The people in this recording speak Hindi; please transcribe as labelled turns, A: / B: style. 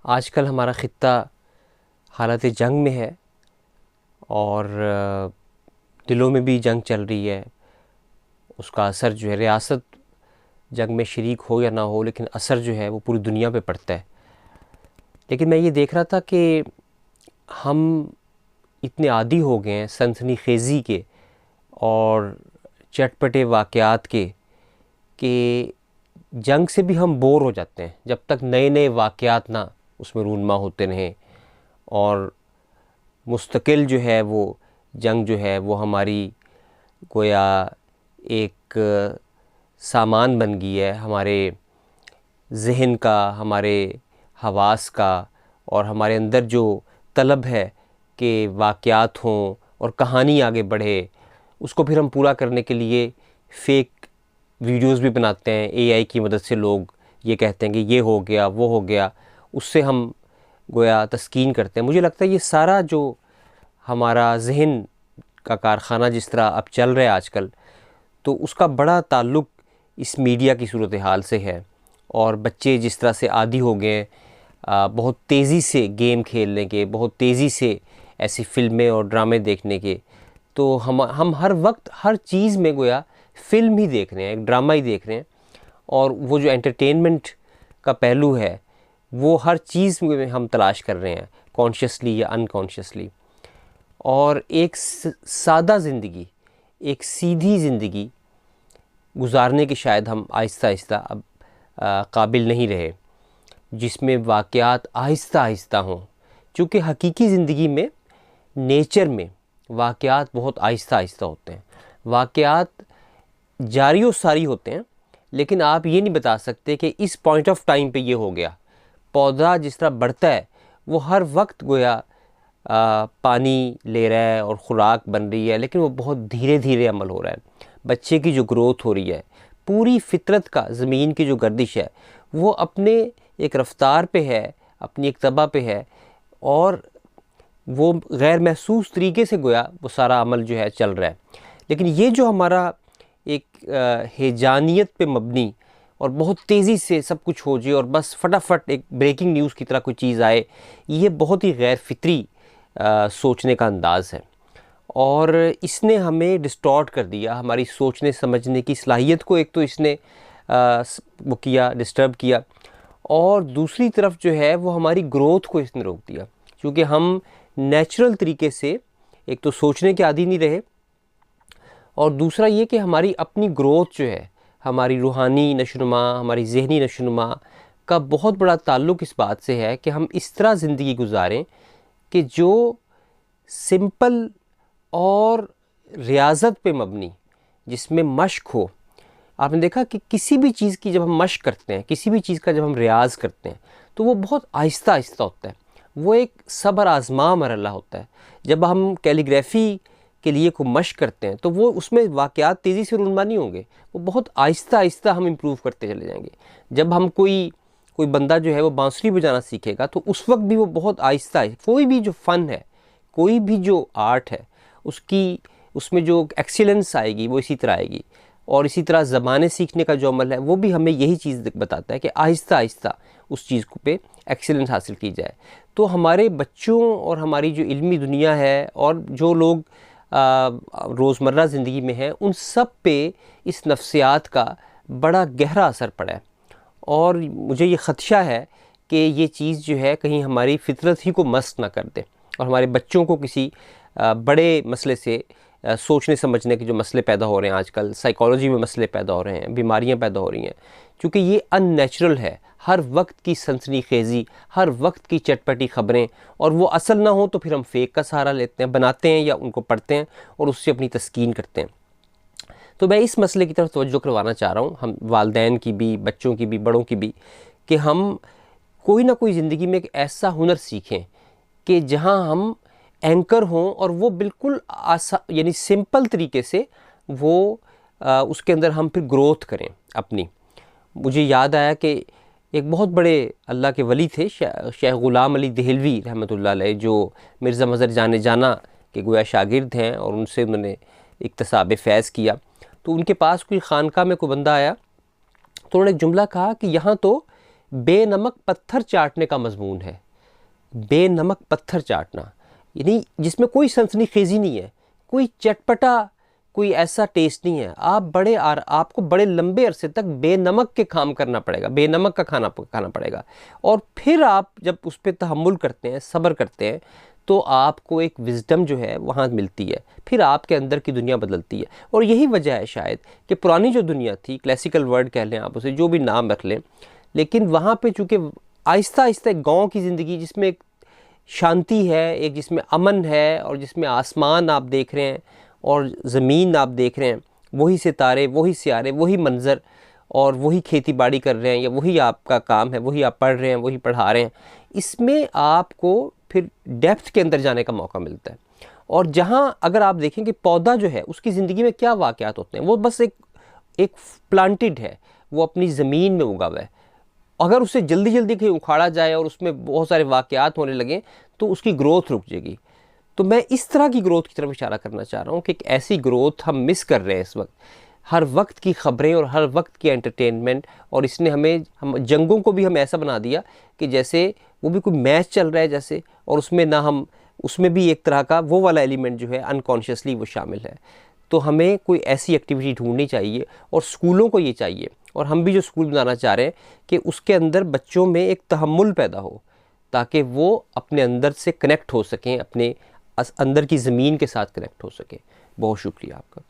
A: आजकल हमारा ख़ित्ता हालत जंग में है और दिलों में भी जंग चल रही है। उसका असर जो है, रियासत जंग में शरीक हो या ना हो, लेकिन असर जो है वो पूरी दुनिया पे पड़ता है। लेकिन मैं ये देख रहा था कि हम इतने आदी हो गए हैं सनसनीखेज़ी के और चटपटे वाक़यात के कि जंग से भी हम बोर हो जाते हैं जब तक नए नए वाक़यात ना उसमें रूनमा होते रहें। और मुस्तकिल जो है वो जंग जो है वो हमारी गोया एक सामान बन गई है, हमारे ज़हन का, हमारे हवास का, और हमारे अंदर जो तलब है कि वाक़यात हों और कहानी आगे बढ़े, उसको फिर हम पूरा करने के लिए फ़ेक वीडियोस भी बनाते हैं। एआई की मदद से लोग ये कहते हैं कि ये हो गया, वो हो गया, उससे हम गोया तस्कीन करते हैं। मुझे लगता है ये सारा जो हमारा ज़हन का कारखाना जिस तरह अब चल रहा है आजकल, तो उसका बड़ा ताल्लुक़ इस मीडिया की सूरत हाल से है। और बच्चे जिस तरह से आदी हो गए हैं बहुत तेज़ी से गेम खेलने के, बहुत तेज़ी से ऐसी फ़िल्में और ड्रामे देखने के, तो हम हर वक्त हर चीज़ में गोया फ़िल्म ही देख रहे हैं, एक ड्रामा ही देख रहे हैं। और वो जो एंटरटेनमेंट का पहलू है वो हर चीज़ में हम तलाश कर रहे हैं, कॉन्शियसली या अनकॉन्शियसली। और एक सादा ज़िंदगी, एक सीधी ज़िंदगी गुजारने के शायद हम आहिस्ता आहिस्ता अब काबिल नहीं रहे, जिसमें वाक़यात आहिस्ता आहिस्ता हों। चूँकि हकीकी ज़िंदगी में, नेचर में वाक़यात बहुत आहिस्ता आहिस्ता होते हैं, वाक़यात जारी और सारी होते हैं, लेकिन आप ये नहीं बता सकते कि इस पॉइंट ऑफ टाइम पे ये हो गया। पौधा जिस तरह बढ़ता है वो हर वक्त गोया पानी ले रहा है और ख़ुराक बन रही है, लेकिन वो बहुत धीरे धीरे अमल हो रहा है। बच्चे की जो ग्रोथ हो रही है, पूरी फितरत का ज़मीन की जो गर्दिश है वो अपने एक रफ्तार पे है, अपनी एक तबा पे है, और वो गैर महसूस तरीके से गोया वो सारा अमल जो है चल रहा है। लेकिन ये जो हमारा एक हेजानियत पे मबनी और बहुत तेज़ी से सब कुछ हो जाए और बस फटाफट एक ब्रेकिंग न्यूज़ की तरह कोई चीज़ आए, ये बहुत ही गैर फितरी सोचने का अंदाज़ है। और इसने हमें डिस्टॉर्ट कर दिया, हमारी सोचने समझने की सलाहियत को एक तो इसने वो किया, डिस्टर्ब किया, और दूसरी तरफ जो है वो हमारी ग्रोथ को इसने रोक दिया। क्योंकि हम नेचुरल तरीके से एक तो सोचने के आदी नहीं रहे, और दूसरा ये कि हमारी अपनी ग्रोथ जो है, हमारी रूहानी नशोनुमा, हमारी ज़हनी नशोनुमा का बहुत बड़ा ताल्लुक़ इस बात से है कि हम इस तरह ज़िंदगी गुजारें कि जो सिंपल और रियाज़त पे मबनी, जिसमें मश्क हो। आपने देखा कि किसी भी चीज़ की जब हम मश्क करते हैं, किसी भी चीज़ का जब हम रियाज़ करते हैं, तो वो बहुत आहिस्ता आहिस्ता होता है, वो एक सब्र आज़मा मरहला होता है। जब हम कैलीग्राफ़ी के लिए को मश्क करते हैं तो वो उसमें वाक़यात तेज़ी से रूनमा नहीं होंगे, वो बहुत आहिस्ता आहिस्ता हम इम्प्रूव करते चले जाएंगे। जब हम कोई बंदा जो है वो बांसुरी बजाना सीखेगा तो उस वक्त भी वो बहुत आहिस्ता, कोई भी जो फ़न है, कोई भी जो आर्ट है, उसमें जो एक्सीलेंस आएगी वो इसी तरह आएगी। और इसी तरह ज़बानें सीखने का जो अमल है वो भी हमें यही चीज़ बताता है कि आहिस्ता आहिस्ता उस चीज़ को पे एक्सीलेंस हासिल की जाए। तो हमारे बच्चों और हमारी जो इल्मी दुनिया है और जो लोग रोज़मर्रा ज़िंदगी में हैं, उन सब पे इस नफ्सियात का बड़ा गहरा असर पड़ा है। और मुझे ये ख़दशा है कि ये चीज़ जो है कहीं हमारी फितरत ही को मस्त ना कर दे और हमारे बच्चों को किसी बड़े मसले से, सोचने समझने के जो मसले पैदा हो रहे हैं आजकल, साइकोलॉजी में मसले पैदा हो रहे हैं, बीमारियां पैदा हो रही हैं, क्योंकि ये अननेचुरल है। हर वक्त की सनसनीखेज़ी, हर वक्त की चटपटी ख़बरें, और वो असल ना हो तो फिर हम फ़ेक का सहारा लेते हैं, बनाते हैं या उनको पढ़ते हैं और उससे अपनी तस्कीन करते हैं। तो मैं इस मसले की तरफ तवज्जो करवाना चाह रहा हूँ, हम वालिदैन की भी, बच्चों की भी, बड़ों की भी, कि हम कोई ना कोई ज़िंदगी में एक ऐसा हुनर सीखें कि जहाँ हम एंकर हों और वो बिल्कुल यानी सिंपल तरीके से वो उसके अंदर हम फिर ग्रोथ करें अपनी। मुझे याद आया कि एक बहुत बड़े अल्लाह के वली थे, शेख ग़ुलाम अली देहलवी रहमतुल्लाह अलैह, जो मिर्ज़ा मज़हर जाने जाना के गोया शागिर्द हैं, और उनसे उन्होंने इक्तसाब फ़ैज़ किया। तो उनके पास कोई ख़ानका में कोई बंदा आया तो उन्होंने एक जुमला कहा कि यहाँ तो बेनमक पत्थर चाटने का मजमून है। बेनमक पत्थर चाटना यानी जिसमें कोई सनसनीखेज़ी नहीं है, कोई चटपटा, कोई ऐसा टेस्ट नहीं है। आपको बड़े लंबे अरसे तक बेनमक के काम करना पड़ेगा, बेनमक का खाना पड़ेगा। और फिर आप जब उस पर तहम्मुल करते हैं, सब्र करते हैं, तो आपको एक विज़डम जो है वहाँ मिलती है, फिर आपके अंदर की दुनिया बदलती है। और यही वजह है शायद कि पुरानी जो दुनिया थी, क्लासिकल वर्ल्ड कह लें आप उसे, जो भी नाम रख लें, लेकिन वहाँ पे चूँकि आहिस्ता आहिस्ता गाँव की ज़िंदगी जिसमें एक शांति है, एक जिसमें अमन है, और जिसमें आसमान आप देख रहे हैं और ज़मीन आप देख रहे हैं, वही सितारे, वही सियारे, वही मंज़र, और वही खेती बाड़ी कर रहे हैं, या वही आपका काम है, वही आप पढ़ रहे हैं, वही पढ़ा रहे हैं, इसमें आपको फिर डेप्थ के अंदर जाने का मौका मिलता है। और जहाँ अगर आप देखें कि पौधा जो है उसकी ज़िंदगी में क्या वाक़यात होते हैं, वो बस एक प्लांटेड है, वो अपनी ज़मीन में उगा हुआ है। अगर उसे जल्दी जल्दी कहीं उखाड़ा जाए और उसमें बहुत सारे वाक़यात होने लगें तो उसकी ग्रोथ रुक जाएगी। तो मैं इस तरह की ग्रोथ की तरफ इशारा करना चाह रहा हूँ कि एक ऐसी ग्रोथ हम मिस कर रहे हैं इस वक्त। हर वक्त की ख़बरें और हर वक्त की एंटरटेनमेंट, और इसने हम जंगों को भी हम ऐसा बना दिया कि जैसे वो भी कोई मैच चल रहा है जैसे, और उसमें भी एक तरह का वो वाला एलिमेंट जो है अनकॉन्शियसली वो शामिल है। तो हमें कोई ऐसी एक्टिविटी ढूंढनी चाहिए, और स्कूलों को ये चाहिए, और हम भी जो स्कूल बनाना चाह रहे हैं, कि उसके अंदर बच्चों में एक तहम्मुल पैदा हो, ताकि वो अपने अंदर से कनेक्ट हो सकें, अपने अंदर की ज़मीन के साथ कनेक्ट हो सकें। बहुत शुक्रिया आपका।